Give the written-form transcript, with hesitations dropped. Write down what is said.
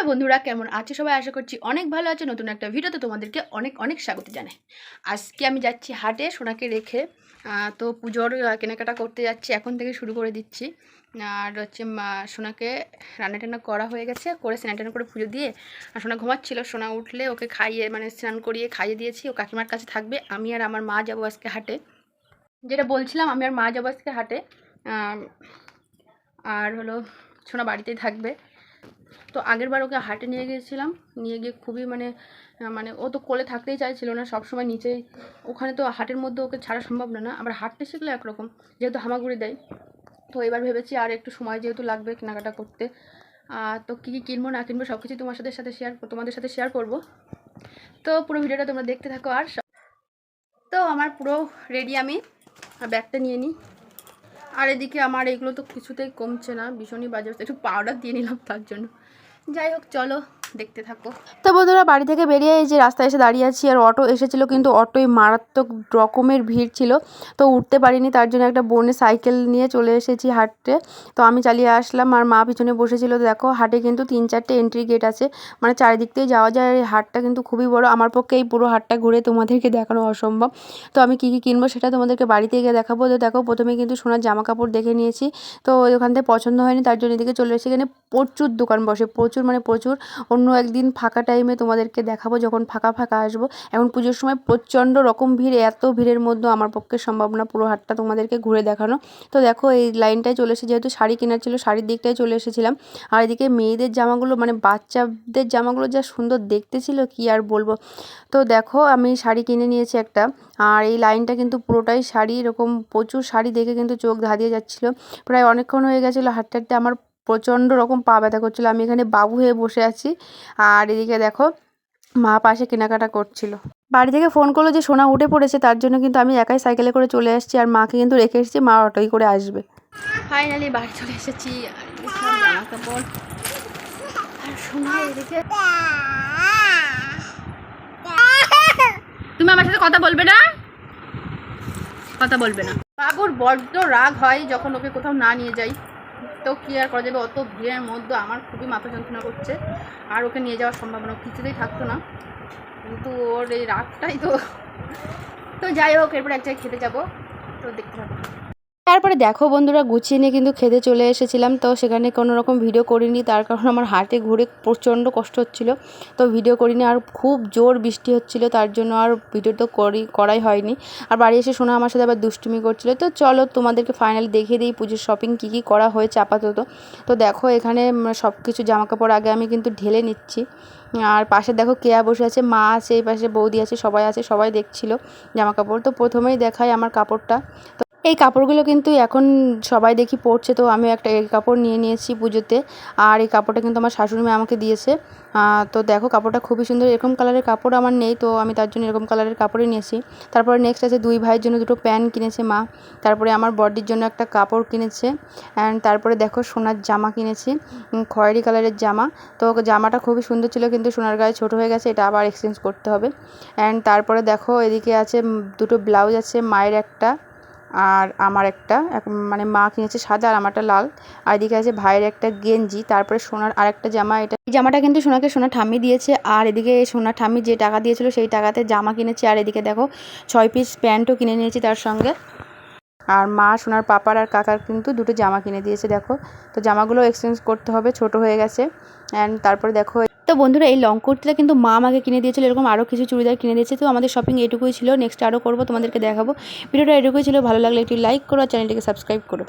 বন্ধুরা কেমন আছো সবাই? আশা করছি অনেক ভালো আছে। নতুন একটা ভিডিওতে তোমাদেরকে অনেক অনেক স্বাগত জানাই। আজকে আমি যাচ্ছি হাটে সোনাকে রেখে, তো পুজোর কেনাকাটা করতে যাচ্ছি, এখন থেকে শুরু করে দিচ্ছি। আর হচ্ছে সোনাকে রান্না টান্না করা হয়ে গেছে, করে স্নান টান করে পুজো দিয়ে আর সোনা ঘুমাচ্ছিল। সোনা উঠলে ওকে খাইয়ে স্নান করিয়ে খাইয়ে দিয়েছি। ও কাকিমার কাছে থাকবে, আমি আর আমার মা যাবো আজকে হাটে। যেটা বলছিলাম, আমি আর মা যাবো আজকে হাটে। আর হলো সোনা বাড়িতেই থাকবে। তো আগের বার ওকে হাটে নিয়ে গিয়েছিলাম, নিয়ে গিয়ে খুবই ও তো কোলে থাকতেই চাইছিল না, সবসময় নিচেই। ওখানে তো হাটের মধ্যে ওকে ছাড়া সম্ভব না। আবার হাঁটতে শিখলে একরকম, যেহেতু হামাগুড়ি দেয়। তো এবার ভেবেছি আর একটু সময় যেহেতু লাগবে কেনাকাটা করতে, তো কী কী কিনবো না কিনবো সব কিছু তোমাদের সাথে শেয়ার করব। তো পুরো ভিডিওটা তোমরা দেখতে থাকো। আর তো আমার পুরো রেডি, আমি ব্যাগটা নিয়ে নিই। আর এদিকে আমার এগুলো তো কিছুতেই কমছে না, ভীষণই বাজে। একটু পাউডার দিয়ে নিলাম তার জন্য। যাই হোক, চলো দেখতে থাকো। তো বন্ধুরা, বাড়ি থেকে বেরিয়ে এই যে রাস্তায় এসে দাঁড়িয়ে আছি, আর অটো এসেছিলো, কিন্তু অটোয় মারাত্মক রকমের ভিড় ছিল, তো উঠতে পারিনি। তার জন্য একটা বোনে সাইকেল নিয়ে চলে এসেছি হাটে। তো আমি চালিয়ে আসলাম আর মা পিছনে বসেছিল। দেখো, হাটে কিন্তু 3-4টে এন্ট্রি গেট আছে, চারিদিক থেকে যাওয়া যায়। এই হাটটা কিন্তু খুবই বড়, আমার পক্ষে এই পুরো হাটটা ঘুরে তোমাদেরকে দেখানো অসম্ভব। তো আমি কী কী কিনবো সেটা তোমাদেরকে বাড়িতে গিয়ে দেখাবো। তো দেখো, প্রথমে কিন্তু সোনার জামা কাপড় দেখে নিয়েছি। তো ওখান থেকে পছন্দ হয়নি, তার জন্য এদিকে চলে এসেছি। এখানে প্রচুর দোকান বসে, প্রচুর। অন্য একদিন ফাঁকা টাইমে তোমাদেরকে দেখাবো, যখন ফাঁকা আসবো। এখন পুজোর সময় প্রচণ্ড রকম ভিড়, এত ভিড়ের মধ্যে আমার পক্ষে সম্ভব না পুরো হাটটা তোমাদেরকে ঘুরে দেখানো। তো দেখো, এই লাইনটায় চলে এসে, যেহেতু শাড়ি কেনার ছিল, শাড়ির দিকটায় চলে এসেছিলাম। আর এদিকে মেয়েদের জামাগুলো, বাচ্চাদের জামাগুলো যা সুন্দর দেখতে ছিল, কি আর বলবো। তো দেখো, আমি শাড়ি কিনে নিয়েছি একটা। আর এই লাইনটা কিন্তু পুরোটাই শাড়ি, এরকম প্রচুর শাড়ি দেখে কিন্তু চোখ ধাঁধিয়ে যাচ্ছিলো। প্রায় অনেকক্ষণ হয়ে গেছিলো হাঁটতে আমার প্রচণ্ড রকম পা ব্যথা করছিলো। আমি এখানে বাবু হয়ে বসে আছি, আর এদিকে দেখো মা পাশে কেনাকাটা করছিল। বাড়ি থেকে ফোন করলো যে সোনা উঠে পড়েছে, তার জন্য কিন্তু আমি একাই সাইকেলে করে চলে আসছি, আর মাকে কিন্তু রেখে এসেছি, মা অটোই করে আসবে। ফাইনালি বাড়ি চলে এসেছি। আর জামা কাপড় আর সোনা এদিকে। তুমি আমার সাথে কথা বলবে না? বাবুর বড্ড রাগ হয় যখন ওকে কোথাও না নিয়ে যাই। তো কি আর করা যাবে, অত ভিড়ের মধ্যে আমার খুবই মাথা যন্ত্রণা করছে, আর ওকে নিয়ে যাওয়ার সম্ভাবনা কিছুতেই থাকতো না। কিন্তু ওর এই রাগটাই তো যাই হোক, এরপর এক জায়গায় খেতে যাবো, তো দেখতে থাকবো। তারপরে দেখো বন্ধুরা, গুছিয়ে নিয়ে কিন্তু খেতে চলে এসেছিলাম। তো সেখানে কোনো রকম ভিডিও করিনি, তার কারণ আমার হাটে ঘুরে প্রচণ্ড কষ্ট হচ্ছিলো, তো ভিডিও করিনি। আর খুব জোর বৃষ্টি হচ্ছিলো, তার জন্য আর ভিডিও তো করাই হয়নি। আর বাড়ি এসে শোনা আমার সাথে আবার দুষ্টুমি করছিলো। তো চলো তোমাদেরকে ফাইনালি দেখিয়ে দিই পুজোর শপিং কী কী করা হয়েছে আপাতত। তো দেখো, এখানে সব কিছু জামাকাপড় আগে আমি কিন্তু ঢেলে নিচ্ছি। আর পাশে দেখো কেয়া বসে আছে, মা আছে, এই পাশে বৌদি আছে, সবাই দেখছিল জামাকাপড়। তো প্রথমেই দেখাই আমার কাপড়টা। এই কাপড়গুলো কিন্তু এখন সবাই দেখি পরছে, তো আমি একটা এই কাপড় নিয়ে নিয়েছি পুজোতে। আর এই কাপড়টা কিন্তু আমার শাশুড়ি মা আমাকে দিয়েছে। তো দেখো, কাপড়টা খুবই সুন্দর। এরকম কালারের কাপড় আমার নেই, তো আমি তার জন্য এরকম কালারের কাপড়ই নিয়েছি। তারপরে নেক্সট আছে, 2 ভাইয়ের জন্য 2টো প্যান্ট কিনেছে মা। তারপরে আমার বডির জন্য একটা কাপড় কিনেছে। অ্যান্ড তারপরে দেখো, সোনার জামা কিনেছি, খয়েরি কালারের জামা। তো জামাটা খুবই সুন্দর ছিল, কিন্তু সোনার গায়ে ছোটো হয়ে গেছে, এটা আবার এক্সচেঞ্জ করতে হবে। অ্যান্ড তারপরে দেখো, এদিকে আছে 2টো ব্লাউজ আছে, মায়ের একটা আর আমার একটা, মা কিনেছে সাদা আর আমারটা লাল। আর এদিকে আছে ভাইয়ের একটা গেঞ্জি, তারপরে সোনার আরেকটা জামা। এই জামাটা কিন্তু সোনাকে সোনা ঠাম্মি দিয়েছে। আর এদিকে সোনা ঠাম্মি যে টাকা দিয়েছিল সেই টাকাতে জামা কিনেছি। আর এদিকে দেখো, 6 পিস প্যান্টও কিনে নিয়েছি তার সঙ্গে। আর মা সোনার পাপার আর কাকার কিন্তু 2টো জামা কিনে দিয়েছে। দেখো, তো জামাগুলো এক্সচেঞ্জ করতে হবে, ছোট হয়ে গেছে। অ্যান্ড তারপরে দেখো, তো বন্ধুরা, এই লং কুর্তিটা কিন্তু মা আমাকে কিনে দিয়েছিল, এরকম আরও কিছু চুড়িদার কিনে দিয়েছে। তো আমাদের শপিং এটুকুই ছিল, নেক্সট আরও করবো, তোমাদেরকে দেখাবো। ভিডিওটা এটুকুই ছিল, ভালো লাগলে একটু লাইক করো আর চ্যানেলটিকে সাবস্ক্রাইব করো।